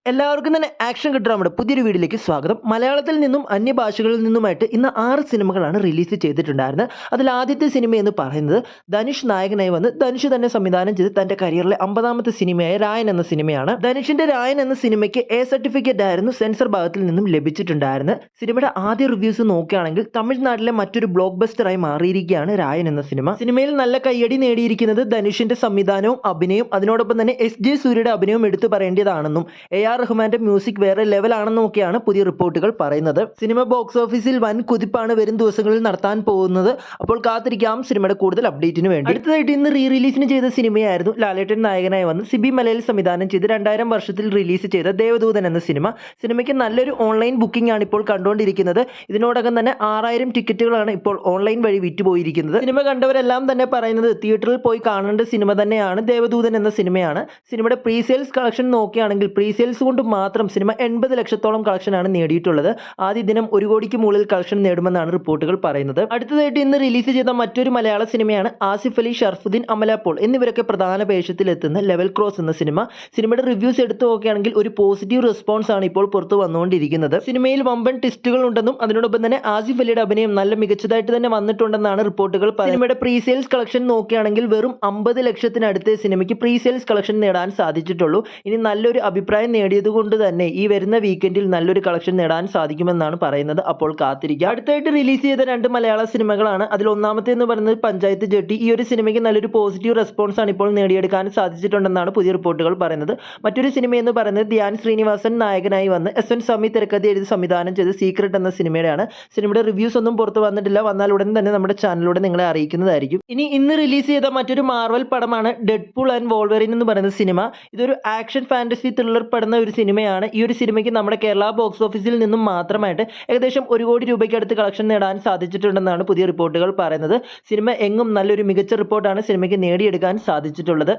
എല്ലാവർക്കും തന്നെ ആക്ഷൻ കിട്ടുന്ന നമ്മുടെ പുതിയൊരു വീഡിയോയിലേക്ക് സ്വാഗതം. മലയാളത്തിൽ നിന്നും അന്യഭാഷകളിൽ നിന്നുമായിട്ട് ഇന്ന് 6 സിനിമകളാണ് റിലീസ് ചെയ്തിട്ടുണ്ടായിരുന്നത്. അതിൽ ആദ്യത്തെ സിനിമ എന്ന് പറയുന്നത് ധനുഷ് നായകനായി വന്ന് ധനുഷ് തന്നെ സംവിധാനം ചെയ്ത് തൻ്റെ കരിയറിലെ 50ാമത്തെ സിനിമയായ രായൻ എന്ന സിനിമയാണ്. ധനുഷിന്റെ രായൻ എന്ന സിനിമയ്ക്ക് എ സർട്ടിഫിക്കറ്റ് ആയിരുന്നു സെൻസർ ഭാഗത്തിൽ നിന്നും ലഭിച്ചിട്ടുണ്ടായിരുന്നത്. സിനിമയുടെ ആദ്യ റിവ്യൂസ് നോക്കുകയാണെങ്കിൽ തമിഴ്നാട്ടിലെ മറ്റൊരു ബ്ലോക്ക് ബസ്റ്ററായി മാറിയിരിക്കുകയാണ് രായൻ എന്ന സിനിമ. സിനിമയിൽ നല്ല കയ്യടി നേടിയിരിക്കുന്നത് ധനുഷിന്റെ സംവിധാനവും അഭിനയവും അതിനോടൊപ്പം തന്നെ എസ്.ജെ. സൂര്യയുടെ അഭിനയവും എടുത്തു പറയേണ്ടതാണെന്നും A.R. റഹ്മാന്റെ മ്യൂസിക് വേറെ ലെവലാണെന്നൊക്കെയാണ് പുതിയ റിപ്പോർട്ടുകൾ പറയുന്നത്. സിനിമ ബോക്സ് ഓഫീസിൽ വൻ കുതിപ്പാണ് വരും ദിവസങ്ങളിൽ നടത്താൻ പോകുന്നത്. അപ്പോൾ കാത്തിരിക്കാം സിനിമയുടെ കൂടുതൽ അപ്ഡേറ്റിന് വേണ്ടി. അടുത്തതായിട്ട് ഇന്ന് റിലീസിന് ചെയ്ത സിനിമയായിരുന്നു ലാലേട്ടൻ നായകനായി വന്ന് സിബി മലയിൽ സംവിധാനം ചെയ്ത് 2000 വർഷത്തിൽ റിലീസ് ചെയ്ത ദേവദൂതൻ എന്ന സിനിമ. സിനിമയ്ക്ക് നല്ലൊരു ഓൺലൈൻ ബുക്കിംഗ് ആണ് ഇപ്പോൾ കണ്ടുകൊണ്ടിരിക്കുന്നത്. ഇതിനോടകം തന്നെ 6000 ടിക്കറ്റുകളാണ് ഇപ്പോൾ ഓൺലൈൻ വഴി വിറ്റുപോയിരിക്കുന്നത്. സിനിമ കണ്ടവരെല്ലാം തന്നെ പറയുന്നത് തിയേറ്ററിൽ പോയി കാണേണ്ട സിനിമ തന്നെയാണ് ദേവദൂതൻ എന്ന സിനിമയാണ്. സിനിമയുടെ പ്രീ സെയിൽസ് കളക്ഷൻ നോക്കുകയാണെങ്കിൽ പ്രീ സെയിൽസ് കൊണ്ട് മാത്രം സിനിമ 80 ലക്ഷത്തോളം കളക്ഷനാണ് നേടിയിട്ടുള്ളത്. ആദ്യ ദിനം 1 കോടിക്ക് മുകളിൽ കളക്ഷൻ നേടുമെന്നാണ് റിപ്പോർട്ടുകൾ പറയുന്നത്. അടുത്തതായിട്ട് ഇന്ന് റിലീസ് ചെയ്ത മറ്റൊരു മലയാള സിനിമയാണ് ആസിഫ് അലി, ഷർഫുദ്ദീൻ, അമല പോൾ എന്നിവരൊക്കെ പ്രധാന വേഷത്തിലെത്തുന്ന ലെവൽ ക്രോസ് എന്ന സിനിമ. സിനിമയുടെ റിവ്യൂസ് എടുത്തു നോക്കുകയാണെങ്കിൽ ഒരു പോസിറ്റീവ് റെസ്പോൺസ് ആണ് ഇപ്പോൾ പുറത്തു വന്നുകൊണ്ടിരിക്കുന്നത്. സിനിമയിൽ വമ്പൻ ട്വിസ്റ്റുകൾ ഉണ്ടെന്നും അതിനോടൊപ്പം തന്നെ ആസിഫ് അലിയുടെ അഭിനയം നല്ല മികച്ചതായിട്ട് തന്നെ വന്നിട്ടുണ്ടെന്നാണ് റിപ്പോർട്ടുകൾ. സിനിമയുടെ പ്രീ സെയിൽസ് കളക്ഷൻ നോക്കുകയാണെങ്കിൽ വെറും 50 ലക്ഷത്തിനടുത്ത് സിനിമയ്ക്ക് പ്രീ സെയിൽസ് കളക്ഷൻ നേടാൻ സാധിച്ചിട്ടുള്ളൂ. ഇനി നല്ലൊരു അഭിപ്രായം നേടിയതുകൊണ്ട് തന്നെ ഈ വരുന്ന വീക്കെൻഡിൽ നല്ലൊരു കളക്ഷൻ നേടാൻ സാധിക്കുമെന്നാണ് പറയുന്നത്. അപ്പോൾ കാത്തിരിക്കുക. അടുത്തായിട്ട് റിലീസ് ചെയ്ത 2 മലയാള സിനിമകളാണ്. അതിൽ ഒന്നാമത്തെ എന്ന് പറയുന്നത് പഞ്ചായത്ത് ജട്ടി. ഈ ഒരു സിനിമയ്ക്ക് നല്ലൊരു പോസിറ്റീവ് റെസ്പോൺസ് ആണ് ഇപ്പോൾ നേടിയെടുക്കാൻ സാധിച്ചിട്ടുണ്ടെന്നാണ് പുതിയ റിപ്പോർട്ടുകൾ പറയുന്നത്. മറ്റൊരു സിനിമ എന്ന് പറയുന്നത് ധ്യാൻ ശ്രീനിവാസൻ നായകനായി വന്ന് S.N. സമി തിരക്കഥ എഴുതി സംവിധാനം ചെയ്ത് സീക്രട്ട് എന്ന സിനിമയുടെയാണ്. സിനിമയുടെ റിവ്യൂസ് ഒന്നും പുറത്തു വന്നിട്ടില്ല. വന്നാൽ ഉടൻ തന്നെ നമ്മുടെ ചാനലിലൂടെ നിങ്ങളെ അറിയിക്കുന്നതായിരിക്കും. ഇന്ന് റിലീസ് ചെയ്ത മറ്റൊരു മാർവൽ പടമാണ് ഡെഡ്പൂൾ ആൻഡ് വോൾവറിൻ എന്ന് പറയുന്ന സിനിമ. ഇതൊരു ആക്ഷൻ ഫാന്റസി ത്രില്ലർ പെടുന്ന ഒരു സിനിമയാണ്. ഈ ഒരു സിനിമയ്ക്ക് നമ്മുടെ കേരള ബോക്സ് ഓഫീസിൽ നിന്നും മാത്രമായിട്ട് ഏകദേശം 1 കോടി രൂപയ്ക്ക് അടുത്ത് കളക്ഷൻ നേടാൻ സാധിച്ചിട്ടുണ്ടെന്നാണ് പുതിയ റിപ്പോർട്ടുകൾ പറയുന്നത്. സിനിമ എങ്ങും നല്ലൊരു മികച്ച റിപ്പോർട്ടാണ് സിനിമയ്ക്ക് നേടിയെടുക്കാൻ സാധിച്ചിട്ടുള്ളത്.